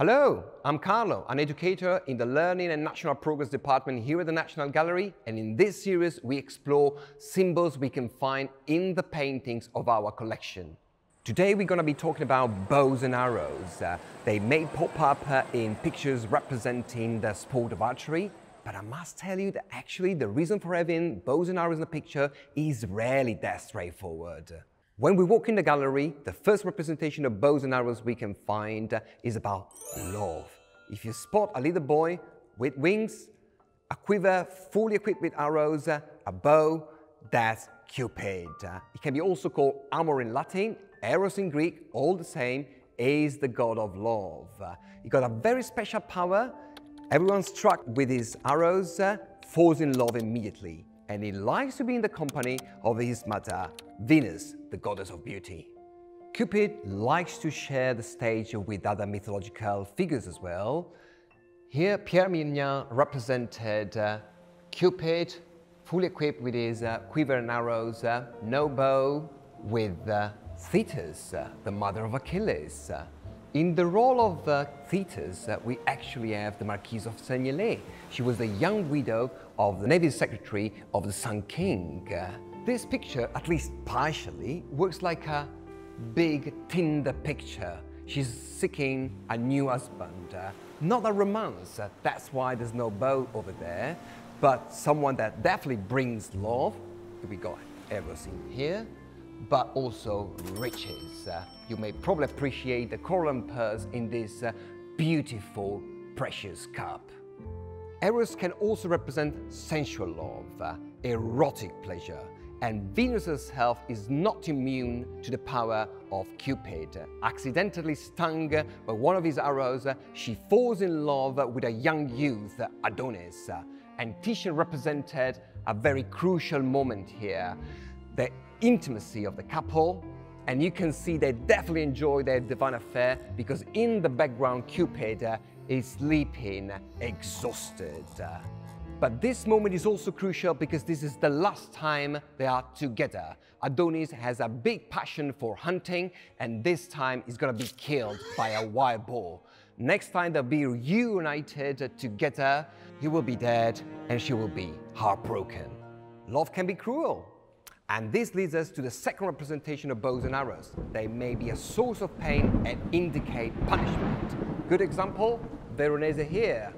Hello, I'm Carlo, an educator in the Learning and National Progress Department here at the National Gallery, and in this series we explore symbols we can find in the paintings of our collection. Today we're going to be talking about bows and arrows. They may pop up in pictures representing the sport of archery, but I must tell you that actually the reason for having bows and arrows in the picture is rarely that straightforward. When we walk in the gallery, the first representation of bows and arrows we can find is about love. If you spot a little boy with wings, a quiver fully equipped with arrows, a bow, that's Cupid. It can be also called amor in Latin, eros in Greek, all the same, is the god of love. He got a very special power. Everyone struck with his arrows falls in love immediately. And he likes to be in the company of his mother, Venus, the goddess of beauty. Cupid likes to share the stage with other mythological figures as well. Here, Pierre Mignard represented Cupid, fully equipped with his quiver and arrows, no bow, with Thetis, the mother of Achilles. In the role of Thetis, we actually have the Marquise of Seignelay. She was the young widow of the Navy Secretary of the Sun King. This picture, at least partially, works like a big Tinder picture. She's seeking a new husband. Not a romance, that's why there's no bow over there, but someone that definitely brings love. We got everything here, but also riches. You may probably appreciate the coral and pearls in this beautiful, precious cup. Arrows can also represent sensual love, erotic pleasure, and Venus herself is not immune to the power of Cupid. Accidentally stung by one of his arrows, she falls in love with a young youth, Adonis, and Titian represented a very crucial moment here. The intimacy of the couple, and you can see they definitely enjoy their divine affair because in the background Cupid is sleeping exhausted. But this moment is also crucial because this is the last time they are together. Adonis has a big passion for hunting, and this time he's going to be killed by a wild boar. Next time they'll be reunited together, he will be dead and she will be heartbroken. Love can be cruel. And this leads us to the second representation of bows and arrows. They may be a source of pain and indicate punishment. Good example, Veronese here.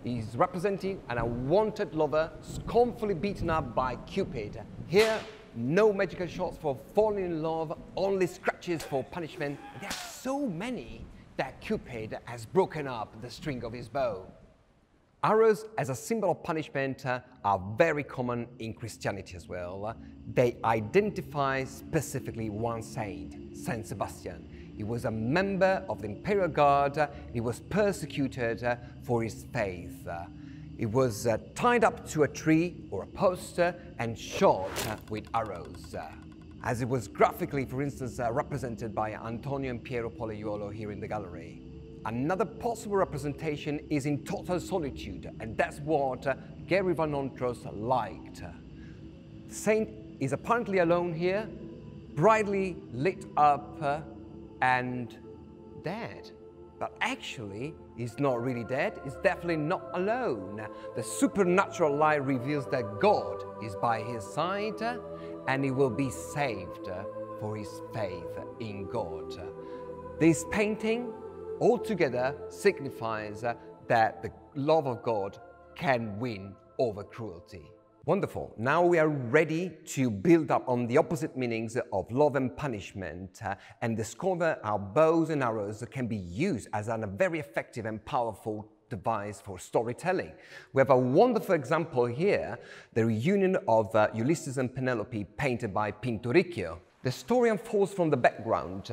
He's representing an unwanted lover scornfully beaten up by Cupid. Here, no magical shots for falling in love, only scratches for punishment. There are so many that Cupid has broken up the string of his bow. Arrows as a symbol of punishment are very common in Christianity as well. They identify specifically one saint, Saint Sebastian. He was a member of the Imperial Guard. He was persecuted for his faith. He was tied up to a tree or a post and shot with arrows. As it was graphically, for instance, represented by Antonio and Piero Pollaiolo here in the gallery. Another possible representation is in total solitude, and that's what Gerrit van Honthorst liked. The saint is apparently alone here, brightly lit up and dead. But actually, he's not really dead, he's definitely not alone. The supernatural light reveals that God is by his side and he will be saved for his faith in God. This painting altogether signifies that the love of God can win over cruelty. Wonderful. Now we are ready to build up on the opposite meanings of love and punishment and discover how bows and arrows can be used as a very effective and powerful device for storytelling. We have a wonderful example here, the reunion of Ulysses and Penelope painted by Pintoricchio. The story unfolds from the background.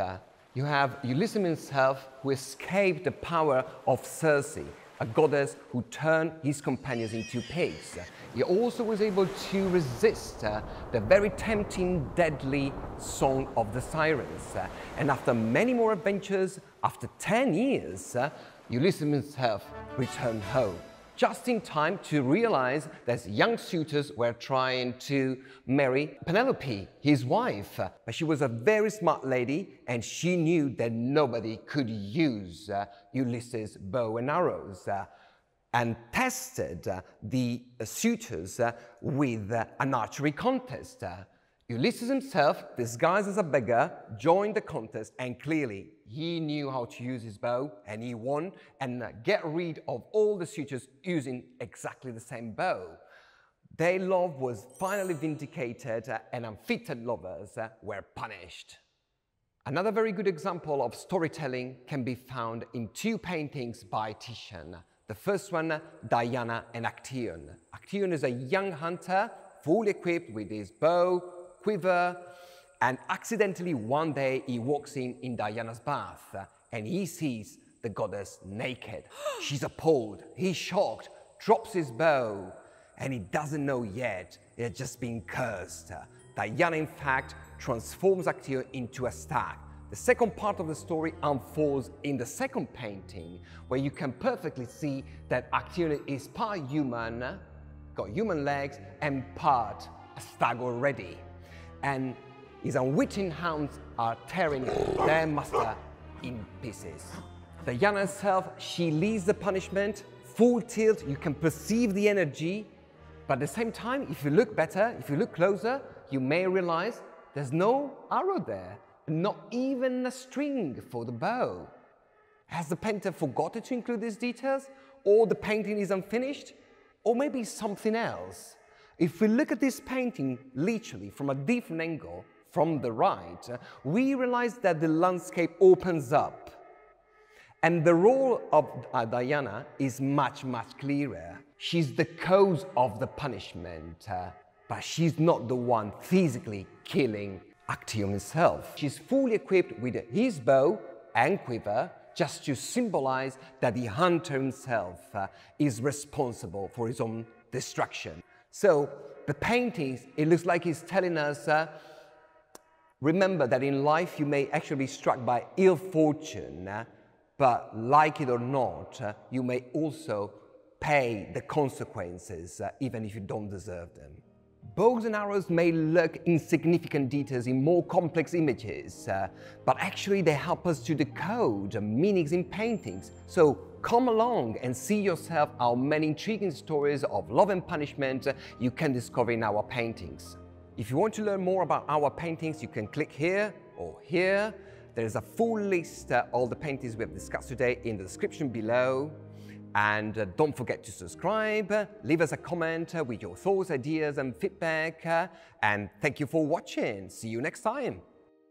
You have Ulysses himself who escaped the power of Circe, a goddess who turned his companions into pigs. He also was able to resist the very tempting, deadly song of the sirens. And after many more adventures, after 10 years, Ulysses himself returned home. just in time to realize that young suitors were trying to marry Penelope, his wife. But she was a very smart lady, and she knew that nobody could use Ulysses' bow and arrows, and tested the suitors with an archery contest. Ulysses himself, disguised as a beggar, joined the contest, and clearly he knew how to use his bow, and he won and get rid of all the suitors using exactly the same bow. Their love was finally vindicated, and unfitted lovers were punished. Another very good example of storytelling can be found in two paintings by Titian. The first one, Diana and Acteon. Acteon is a young hunter, fully equipped with his bow, quiver, and accidentally one day he walks in Diana's bath and he sees the goddess naked. She's appalled, he's shocked, drops his bow, and he doesn't know yet he had just been cursed. Diana, in fact, transforms Acteon into a stag. The second part of the story unfolds in the second painting, where you can perfectly see that Acteon is part human, got human legs, and part a stag already. And his unwitting hounds are tearing their master in pieces. Diana herself, she leads the punishment, full tilt, you can perceive the energy, but at the same time, if you look better, if you look closer, you may realize there's no arrow there, not even a string for the bow. Has the painter forgotten to include these details? Or the painting is unfinished? Or maybe something else? If we look at this painting literally from a different angle, from the right, we realize that the landscape opens up. And the role of Diana is much, much clearer. She's the cause of the punishment, but she's not the one physically killing Acteon himself. She's fully equipped with his bow and quiver, just to symbolize that the hunter himself is responsible for his own destruction. So the paintings, it looks like he's telling us, remember that in life you may actually be struck by ill fortune, but like it or not, you may also pay the consequences, even if you don't deserve them. Bows and arrows may look insignificant details in more complex images, but actually they help us to decode meanings in paintings. So come along and see yourself how many intriguing stories of love and punishment you can discover in our paintings. If you want to learn more about our paintings, you can click here or here. There is a full list of all the paintings we have discussed today in the description below. And don't forget to subscribe, leave us a comment with your thoughts, ideas and feedback. And thank you for watching. See you next time.